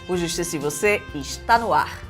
O Justiça e Você está no ar.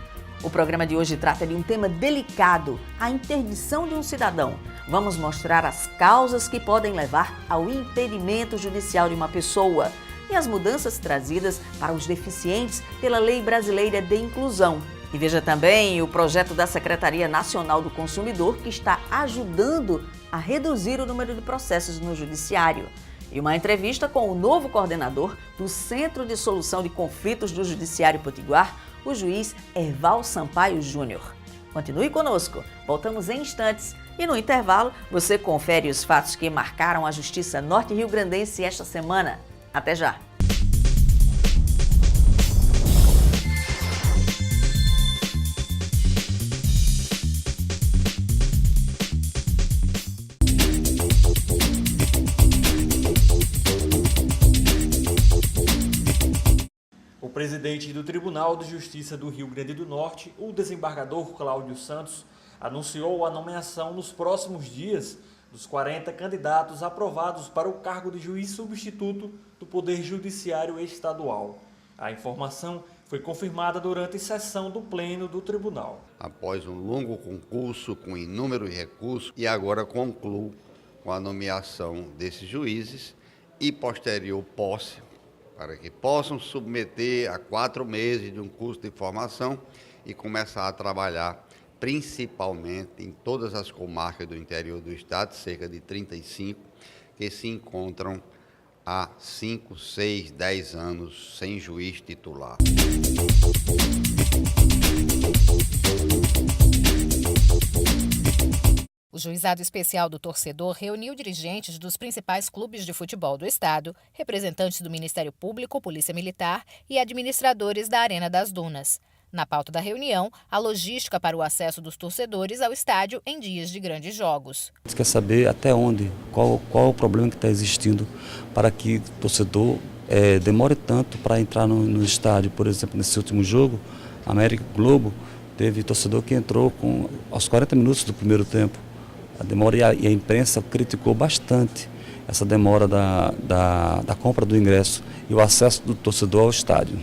O programa de hoje trata de um tema delicado, a interdição de um cidadão. Vamos mostrar as causas que podem levar ao impedimento judicial de uma pessoa e as mudanças trazidas para os deficientes pela Lei Brasileira de Inclusão. E veja também o projeto da Secretaria Nacional do Consumidor, que está ajudando a reduzir o número de processos no Judiciário. E uma entrevista com o novo coordenador do Centro de Solução de Conflitos do Judiciário Potiguar, o juiz Erval Sampaio Júnior. Continue conosco, voltamos em instantes e no intervalo você confere os fatos que marcaram a Justiça Norte-Riograndense esta semana. Até já! O presidente do Tribunal de Justiça do Rio Grande do Norte, o desembargador Cláudio Santos, anunciou a nomeação nos próximos dias dos 40 candidatos aprovados para o cargo de juiz substituto do Poder Judiciário Estadual. A informação foi confirmada durante sessão do Pleno do Tribunal. Após um longo concurso com inúmeros recursos, e agora concluo com a nomeação desses juízes e posterior posse, para que possam submeter a 4 meses de um curso de formação e começar a trabalhar principalmente em todas as comarcas do interior do estado, cerca de 35, que se encontram há 5, 6, 10 anos sem juiz titular. O Juizado Especial do Torcedor reuniu dirigentes dos principais clubes de futebol do estado, representantes do Ministério Público, Polícia Militar e administradores da Arena das Dunas. Na pauta da reunião, a logística para o acesso dos torcedores ao estádio em dias de grandes jogos. Você quer saber até onde, qual o problema que está existindo para que o torcedor demore tanto para entrar no estádio. Por exemplo, nesse último jogo, América Globo, teve torcedor que entrou aos 40 minutos do primeiro tempo. A demora e a imprensa criticou bastante essa demora da compra do ingresso e o acesso do torcedor ao estádio.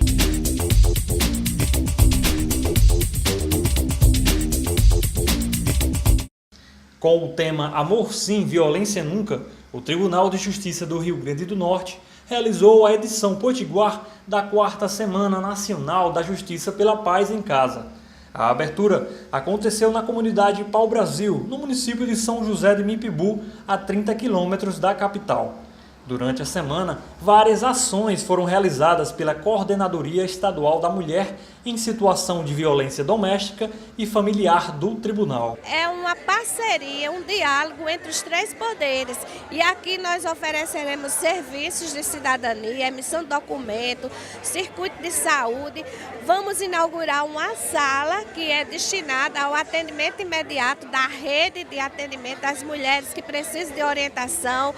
Com o tema Amor Sim, Violência Nunca, o Tribunal de Justiça do Rio Grande do Norte realizou a edição potiguar da 4ª Semana Nacional da Justiça pela Paz em Casa. A abertura aconteceu na comunidade Pau Brasil, no município de São José de Mipibu, a 30 quilômetros da capital. Durante a semana, várias ações foram realizadas pela Coordenadoria Estadual da Mulher em situação de violência doméstica e familiar do Tribunal. É uma parceria, um diálogo entre os 3 poderes. E aqui nós ofereceremos serviços de cidadania, emissão de documento, circuito de saúde. Vamos inaugurar uma sala que é destinada ao atendimento imediato da rede de atendimento das mulheres que precisam de orientação.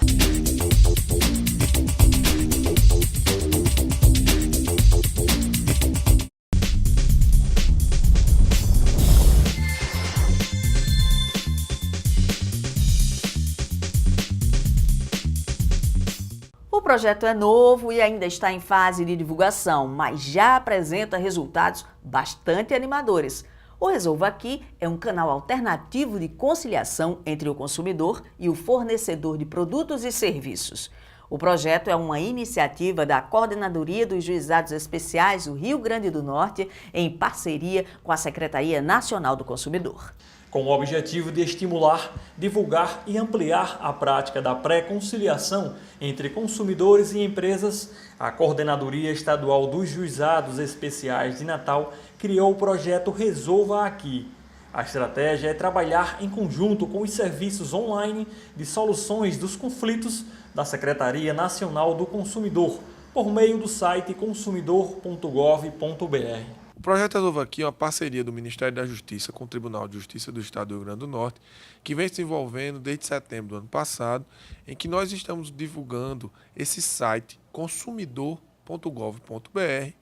O projeto é novo e ainda está em fase de divulgação, mas já apresenta resultados bastante animadores. O Resolva Aqui é um canal alternativo de conciliação entre o consumidor e o fornecedor de produtos e serviços. O projeto é uma iniciativa da Coordenadoria dos Juizados Especiais do Rio Grande do Norte, em parceria com a Secretaria Nacional do Consumidor. Com o objetivo de estimular, divulgar e ampliar a prática da pré-conciliação entre consumidores e empresas, a Coordenadoria Estadual dos Juizados Especiais de Natal criou o projeto Resolva Aqui. A estratégia é trabalhar em conjunto com os serviços online de soluções dos conflitos da Secretaria Nacional do Consumidor, por meio do site consumidor.gov.br. O projeto Resolva Aqui é uma parceria do Ministério da Justiça com o Tribunal de Justiça do Estado do Rio Grande do Norte, que vem se desenvolvendo desde setembro do ano passado, em que nós estamos divulgando esse site consumidor.gov.br,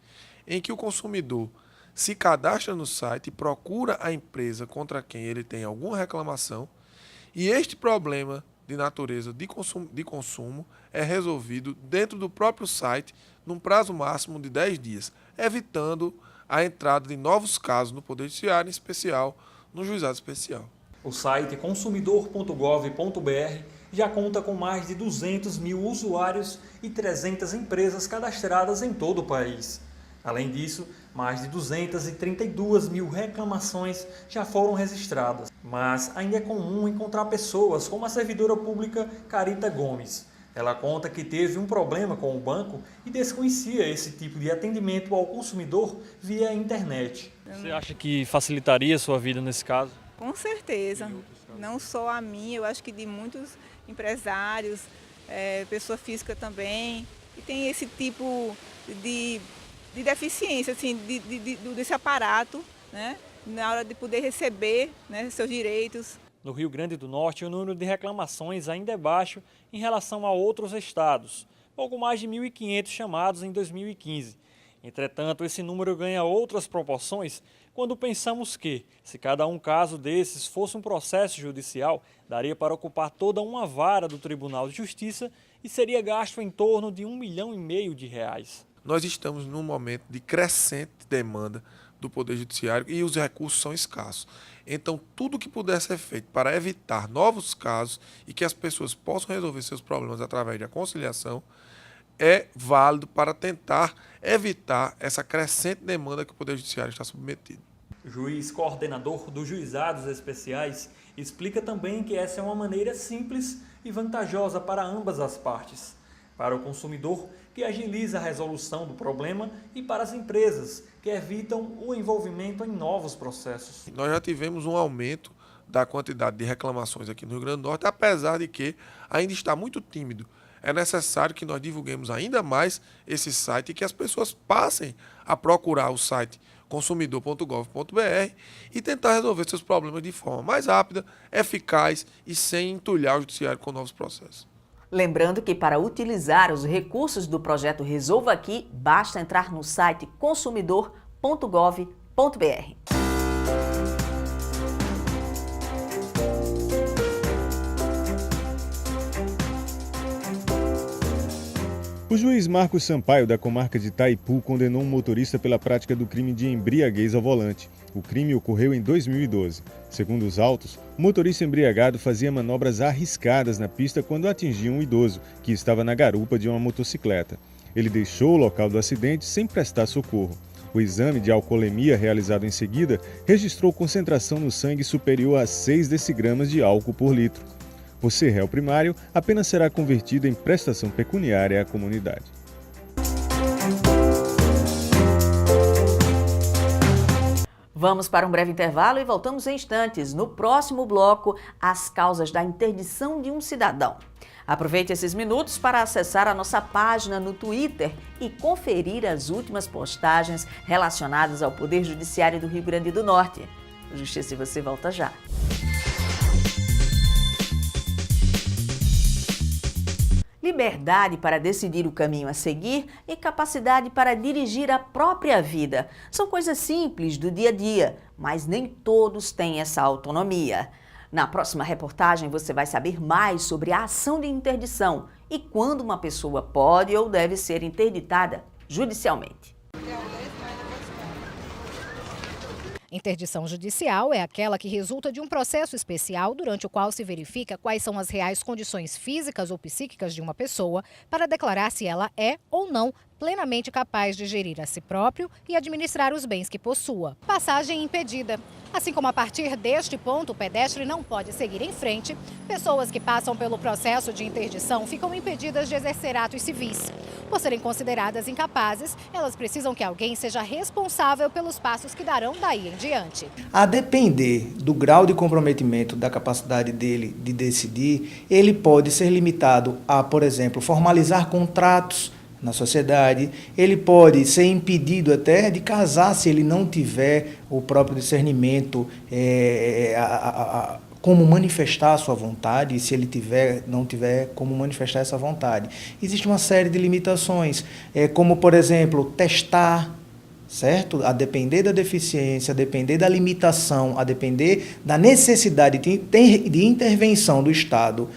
em que o consumidor se cadastra no site e procura a empresa contra quem ele tem alguma reclamação, e este problema de natureza de consumo é resolvido dentro do próprio site num prazo máximo de 10 dias, evitando a entrada de novos casos no Poder Judiciário, em especial no Juizado Especial. O site consumidor.gov.br já conta com mais de 200 mil usuários e 300 empresas cadastradas em todo o país. Além disso, mais de 232 mil reclamações já foram registradas. Mas ainda é comum encontrar pessoas como a servidora pública Carita Gomes. Ela conta que teve um problema com o banco e desconhecia esse tipo de atendimento ao consumidor via internet. Você acha que facilitaria a sua vida nesse caso? Com certeza, não só a minha, eu acho que de muitos empresários, pessoa física também, e tem esse tipo de deficiência assim, desse aparato, né, na hora de poder receber, né, seus direitos. No Rio Grande do Norte, o número de reclamações ainda é baixo em relação a outros estados, pouco mais de 1.500 chamados em 2015. Entretanto, esse número ganha outras proporções quando pensamos que, se cada caso desses fosse um processo judicial, daria para ocupar toda uma vara do Tribunal de Justiça e seria gasto em torno de R$1,5 milhão de reais. Nós estamos num momento de crescente demanda do Poder Judiciário e os recursos são escassos. Então, tudo que puder ser feito para evitar novos casos e que as pessoas possam resolver seus problemas através da conciliação é válido para tentar evitar essa crescente demanda que o Poder Judiciário está submetido. O juiz coordenador dos Juizados Especiais explica também que essa é uma maneira simples e vantajosa para ambas as partes. Para o consumidor, que agiliza a resolução do problema, e para as empresas, que evitam o envolvimento em novos processos. Nós já tivemos um aumento da quantidade de reclamações aqui no Rio Grande do Norte, apesar de que ainda está muito tímido. É necessário que nós divulguemos ainda mais esse site e que as pessoas passem a procurar o site consumidor.gov.br e tentar resolver seus problemas de forma mais rápida, eficaz e sem entulhar o judiciário com novos processos. Lembrando que para utilizar os recursos do projeto Resolva Aqui, basta entrar no site consumidor.gov.br. O juiz Marcos Sampaio, da comarca de Itaipu, condenou um motorista pela prática do crime de embriaguez ao volante. O crime ocorreu em 2012. Segundo os autos, o motorista embriagado fazia manobras arriscadas na pista quando atingia um idoso, que estava na garupa de uma motocicleta. Ele deixou o local do acidente sem prestar socorro. O exame de alcoolemia realizado em seguida registrou concentração no sangue superior a 6 decigramas de álcool por litro. Por ser réu primário, apenas será convertido em prestação pecuniária à comunidade. Vamos para um breve intervalo e voltamos em instantes. No próximo bloco, as causas da interdição de um cidadão. Aproveite esses minutos para acessar a nossa página no Twitter e conferir as últimas postagens relacionadas ao Poder Judiciário do Rio Grande do Norte. Justiça e você volta já. Liberdade para decidir o caminho a seguir e capacidade para dirigir a própria vida. São coisas simples do dia a dia, mas nem todos têm essa autonomia. Na próxima reportagem você vai saber mais sobre a ação de interdição e quando uma pessoa pode ou deve ser interditada judicialmente. Interdição judicial é aquela que resulta de um processo especial durante o qual se verifica quais são as reais condições físicas ou psíquicas de uma pessoa para declarar se ela é ou não plenamente capaz de gerir a si próprio e administrar os bens que possua. Passagem impedida. Assim como a partir deste ponto o pedestre não pode seguir em frente, pessoas que passam pelo processo de interdição ficam impedidas de exercer atos civis. Por serem consideradas incapazes, elas precisam que alguém seja responsável pelos passos que darão daí em diante. A depender do grau de comprometimento da capacidade dele de decidir, ele pode ser limitado a, por exemplo, formalizar contratos na sociedade, ele pode ser impedido até de casar se ele não tiver o próprio discernimento como manifestar a sua vontade, se ele não tiver como manifestar essa vontade. Existe uma série de limitações, como, por exemplo, testar, certo? A depender da deficiência, a depender da limitação, a depender da necessidade de intervenção do Estado,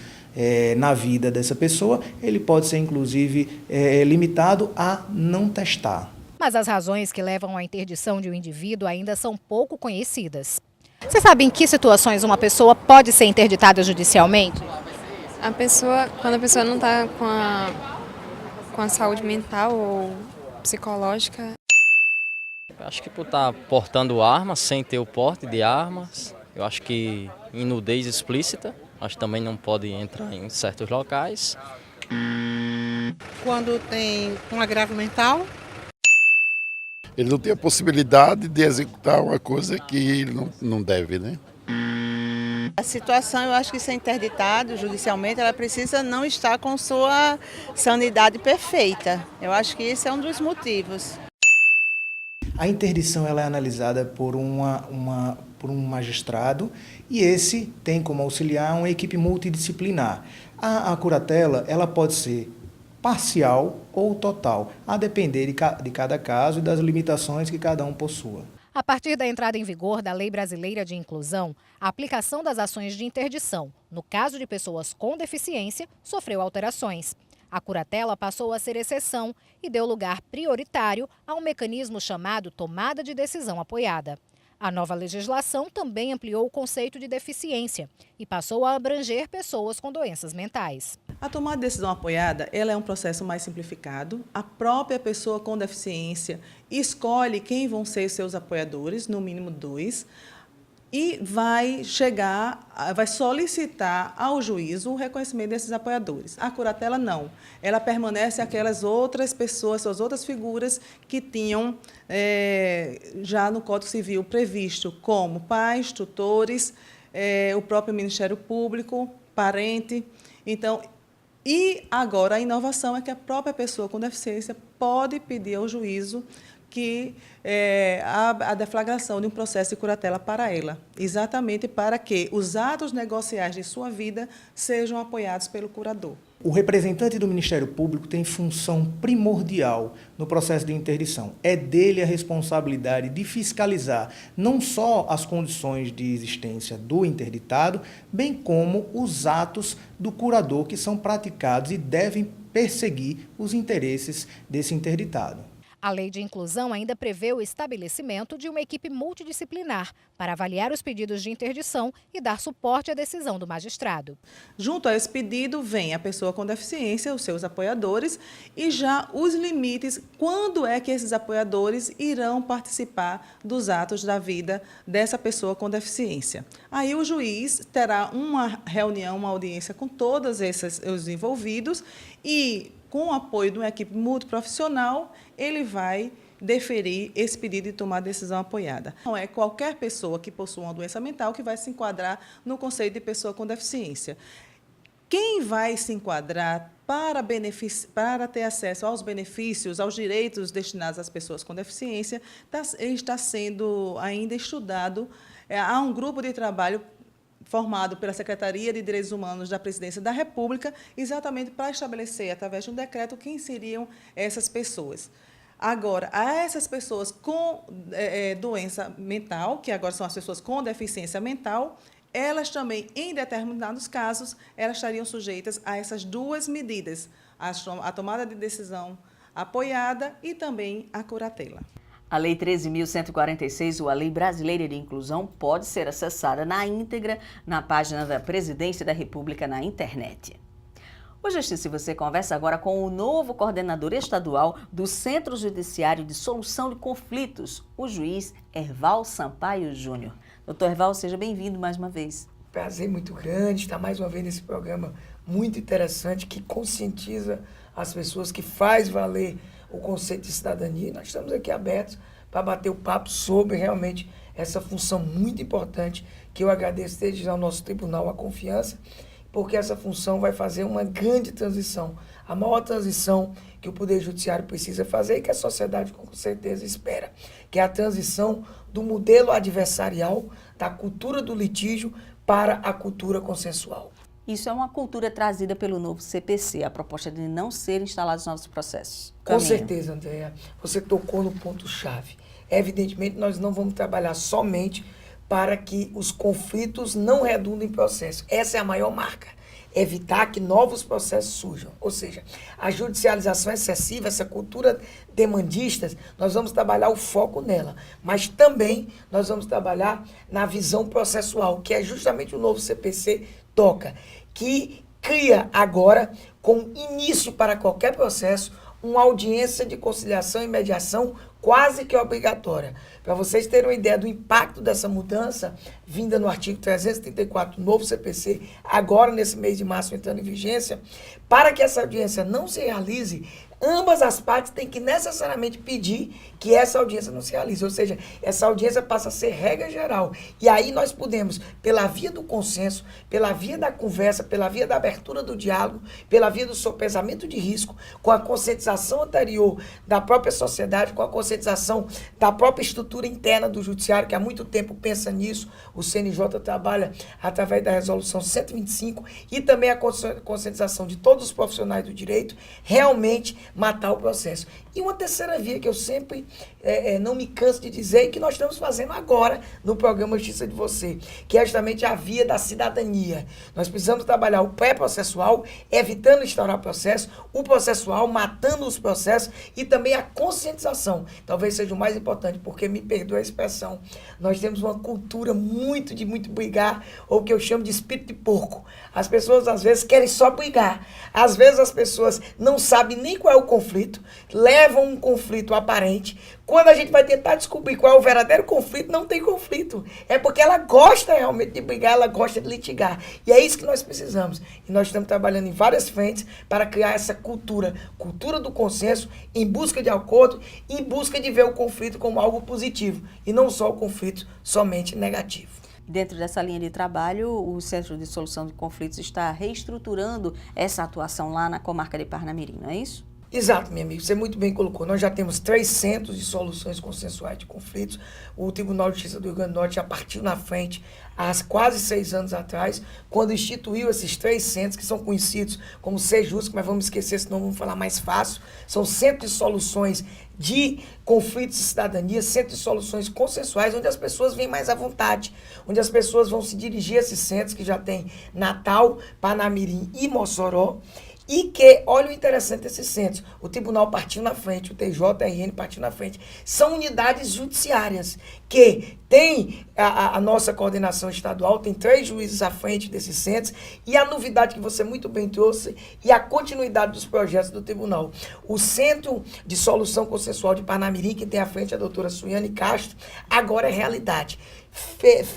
na vida dessa pessoa, ele pode ser, inclusive, limitado a não testar. Mas as razões que levam à interdição de um indivíduo ainda são pouco conhecidas. Você sabe em que situações uma pessoa pode ser interditada judicialmente? Quando a pessoa não está com a saúde mental ou psicológica. Acho que por estar portando armas sem ter o porte de armas, eu acho que em nudez explícita, acho que também não pode entrar em certos locais. Quando tem um agravo mental. Ele não tem a possibilidade de executar uma coisa que ele não deve, né? A situação, eu acho que ser interditado judicialmente, ela precisa não estar com sua sanidade perfeita. Eu acho que esse é um dos motivos. A interdição ela é analisada por um magistrado e esse tem como auxiliar uma equipe multidisciplinar. A curatela ela pode ser parcial ou total, a depender de cada caso e das limitações que cada um possua. A partir da entrada em vigor da Lei Brasileira de Inclusão, a aplicação das ações de interdição, no caso de pessoas com deficiência, sofreu alterações. A curatela passou a ser exceção e deu lugar prioritário a um mecanismo chamado tomada de decisão apoiada. A nova legislação também ampliou o conceito de deficiência e passou a abranger pessoas com doenças mentais. A tomada de decisão apoiada ela é um processo mais simplificado. A própria pessoa com deficiência escolhe quem vão ser os seus apoiadores, no mínimo 2, e vai solicitar ao juízo o reconhecimento desses apoiadores. A curatela não. Ela permanece aquelas outras pessoas, suas outras figuras que tinham já no Código Civil previsto, como pais, tutores, o próprio Ministério Público, parente. Então, e agora a inovação é que a própria pessoa com deficiência pode pedir ao juízo que a deflagração de um processo de curatela para ela, exatamente para que os atos negociais de sua vida sejam apoiados pelo curador. O representante do Ministério Público tem função primordial no processo de interdição. É dele a responsabilidade de fiscalizar não só as condições de existência do interditado, bem como os atos do curador que são praticados e devem perseguir os interesses desse interditado. A Lei de Inclusão ainda prevê o estabelecimento de uma equipe multidisciplinar para avaliar os pedidos de interdição e dar suporte à decisão do magistrado. Junto a esse pedido vem a pessoa com deficiência, os seus apoiadores e já os limites, quando é que esses apoiadores irão participar dos atos da vida dessa pessoa com deficiência. Aí o juiz terá uma reunião, uma audiência com todos os envolvidos e, com o apoio de uma equipe multiprofissional, ele vai deferir esse pedido de tomar decisão apoiada. Não é qualquer pessoa que possua uma doença mental que vai se enquadrar no conceito de pessoa com deficiência. Quem vai se enquadrar para ter acesso aos benefícios, aos direitos destinados às pessoas com deficiência, está sendo ainda estudado. Há um grupo de trabalho formado pela Secretaria de Direitos Humanos da Presidência da República, exatamente para estabelecer, através de um decreto, quem seriam essas pessoas. Agora, a essas pessoas com doença mental, que agora são as pessoas com deficiência mental, elas também, em determinados casos, elas estariam sujeitas a essas duas medidas, a tomada de decisão apoiada e também a curatela. A Lei 13.146, ou a Lei Brasileira de Inclusão, pode ser acessada na íntegra na página da Presidência da República na internet. O Justiça e Você conversa agora com o novo coordenador estadual do Centro Judiciário de Solução de Conflitos, o juiz Herval Sampaio Júnior. Doutor Herval, seja bem-vindo mais uma vez. Prazer muito grande estar mais uma vez nesse programa muito interessante que conscientiza as pessoas, que faz valer o conceito de cidadania. Nós estamos aqui abertos para bater o papo sobre realmente essa função muito importante, que eu agradeço desde já ao nosso tribunal a confiança, porque essa função vai fazer uma grande transição, a maior transição que o Poder Judiciário precisa fazer e que a sociedade com certeza espera, que é a transição do modelo adversarial, da cultura do litígio para a cultura consensual. Isso é uma cultura trazida pelo novo CPC, a proposta de não serem instalados novos processos. Com certeza, Andréa. Você tocou no ponto-chave. Evidentemente, nós não vamos trabalhar somente para que os conflitos não redundem em processo. Essa é a maior marca. evitar que novos processos surjam. Ou seja, a judicialização excessiva, essa cultura demandista, nós vamos trabalhar o foco nela. Mas também nós vamos trabalhar na visão processual, que é justamente o novo CPC toca, que cria agora, como início para qualquer processo, uma audiência de conciliação e mediação quase que obrigatória. Para vocês terem uma ideia do impacto dessa mudança, vinda no artigo 334 do novo CPC, agora nesse mês de março entrando em vigência, para que essa audiência não se realize, ambas as partes têm que necessariamente pedir que essa audiência não se realize, ou seja, essa audiência passa a ser regra geral. E aí nós podemos, pela via do consenso, pela via da conversa, pela via da abertura do diálogo, pela via do sopesamento de risco, com a conscientização anterior da própria sociedade, com a conscientização da própria estrutura interna do judiciário, que há muito tempo pensa nisso, o CNJ trabalha através da resolução 125 e também a conscientização de todos os profissionais do direito, realmente matar o processo. E uma terceira via que eu sempre não me canso de dizer e que nós estamos fazendo agora no programa Justiça de Você, que é justamente a via da cidadania. Nós precisamos trabalhar o pré-processual, evitando instaurar processo, o processual, matando os processos e também a conscientização. Talvez seja o mais importante, porque me perdoa a expressão, nós temos uma cultura de muito brigar, ou que eu chamo de espírito de porco. As pessoas às vezes querem só brigar. Às vezes as pessoas não sabem nem qual é o conflito, levam um conflito aparente. Quando a gente vai tentar descobrir qual é o verdadeiro conflito, não tem conflito. É porque ela gosta realmente de brigar, ela gosta de litigar. E é isso que nós precisamos. E nós estamos trabalhando em várias frentes para criar essa cultura do consenso, em busca de acordo, em busca de ver o conflito como algo positivo, e não só o conflito somente negativo. Dentro dessa linha de trabalho, o Centro de Solução de Conflitos está reestruturando essa atuação lá na comarca de Parnamirim, não é isso? Exato, meu amigo, você muito bem colocou. Nós já temos 3 centros de soluções consensuais de conflitos. O Tribunal de Justiça do Rio Grande do Norte já partiu na frente há quase 6 anos atrás, quando instituiu esses 3 centros, que são conhecidos como Sejusc, mas vamos esquecer, senão vamos falar mais fácil. São centros de soluções de conflitos de cidadania, centros de soluções consensuais, onde as pessoas vêm mais à vontade, onde as pessoas vão se dirigir a esses centros que já tem Natal, Parnamirim e Mossoró. E que, olha o interessante desses centros, o tribunal partiu na frente, o TJRN partiu na frente. São unidades judiciárias que tem a nossa coordenação estadual, tem 3 juízes à frente desses centros, e a novidade que você muito bem trouxe, e a continuidade dos projetos do tribunal. O Centro de Solução Consensual de Parnamirim, que tem à frente a doutora Suiane Castro, agora é realidade.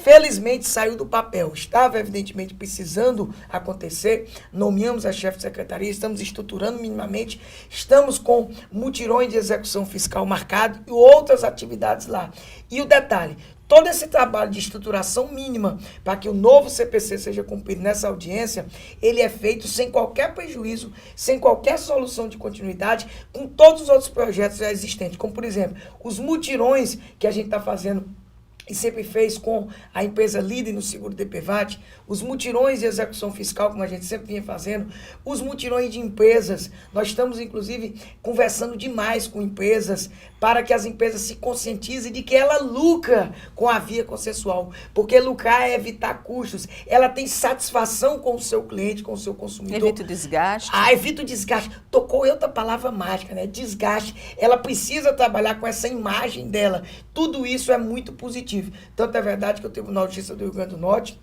Felizmente saiu do papel, estava evidentemente precisando acontecer, nomeamos a chefe de secretaria, estamos estruturando minimamente, estamos com mutirões de execução fiscal marcado e outras atividades lá. E o detalhe, todo esse trabalho de estruturação mínima para que o novo CPC seja cumprido nessa audiência, ele é feito sem qualquer prejuízo, sem qualquer solução de continuidade, com todos os outros projetos já existentes, como por exemplo, os mutirões que a gente está fazendo e sempre fez com a empresa líder no seguro DPVAT, os mutirões de execução fiscal, como a gente sempre vinha fazendo, os mutirões de empresas. Nós estamos, inclusive, conversando demais com empresas para que as empresas se conscientizem de que ela lucra com a via consensual, porque lucrar é evitar custos, ela tem satisfação com o seu cliente, com o seu consumidor. Evita o desgaste. Evita o desgaste. Tocou outra palavra mágica, né? Desgaste. Ela precisa trabalhar com essa imagem dela. Tudo isso é muito positivo. Tanto é verdade que o Tribunal de Justiça do Rio Grande do Norte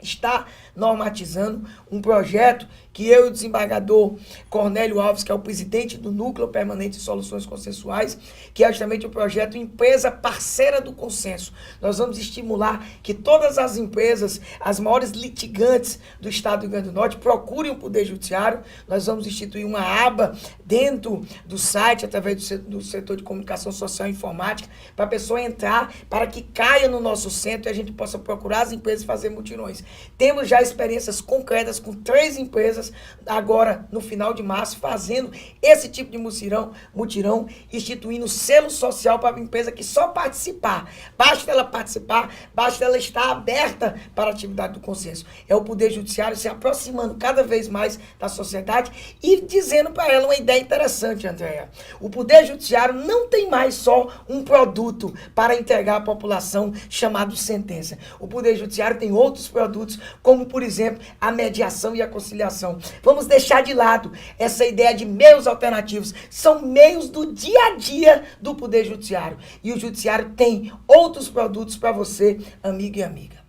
está normatizando um projeto que eu e o desembargador Cornélio Alves, que é o presidente do Núcleo Permanente de Soluções Consensuais, que é justamente o projeto Empresa Parceira do Consenso. Nós vamos estimular que todas as empresas, as maiores litigantes do Estado do Rio Grande do Norte, procurem o Poder Judiciário. Nós vamos instituir uma aba dentro do site, através do setor de comunicação social e informática, para a pessoa entrar, para que caia no nosso centro e a gente possa procurar as empresas e fazer mutirões. Temos já experiências concretas com 3 empresas, agora no final de março, fazendo esse tipo de mutirão, instituindo selo social para a empresa que só participar. Basta ela participar, basta ela estar aberta para a atividade do consenso. É o Poder Judiciário se aproximando cada vez mais da sociedade e dizendo para ela uma ideia interessante, Andréa. O Poder Judiciário não tem mais só um produto para entregar à população chamado sentença. O Poder Judiciário tem outros produtos produtos, como, por exemplo, a mediação e a conciliação. Vamos deixar de lado essa ideia de meios alternativos. São meios do dia a dia do Poder Judiciário. E o Judiciário tem outros produtos para você, amigo e amiga.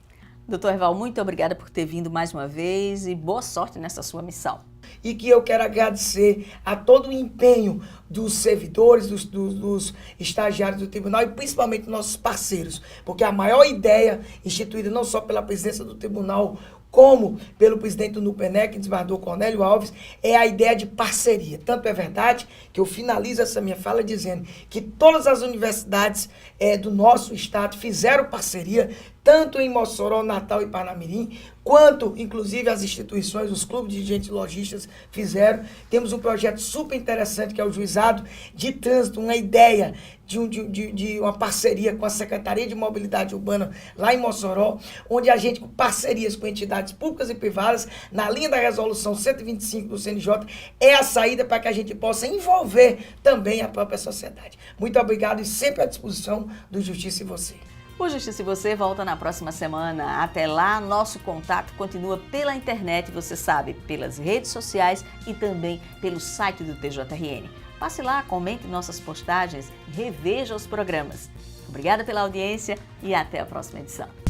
Doutor Herval, muito obrigada por ter vindo mais uma vez e boa sorte nessa sua missão. E que eu quero agradecer a todo o empenho dos servidores, dos estagiários do tribunal e principalmente nossos parceiros, porque a maior ideia instituída não só pela presidência do tribunal, como pelo presidente do NUPENEC, desembargador Cornélio Alves, é a ideia de parceria. Tanto é verdade que eu finalizo essa minha fala dizendo que todas as universidades do nosso estado fizeram parceria, tanto em Mossoró, Natal e Parnamirim, quanto, inclusive, as instituições, os clubes de dirigentes lojistas fizeram. Temos um projeto super interessante, que é o Juizado de Trânsito, uma ideia de uma parceria com a Secretaria de Mobilidade Urbana lá em Mossoró, onde a gente, com parcerias com entidades públicas e privadas, na linha da resolução 125 do CNJ, é a saída para que a gente possa envolver também a própria sociedade. Muito obrigado e sempre à disposição do Justiça e Você. O Justiça e Você volta na próxima semana. Até lá, nosso contato continua pela internet, você sabe, pelas redes sociais e também pelo site do TJRN. Passe lá, comente nossas postagens, reveja os programas. Obrigada pela audiência e até a próxima edição.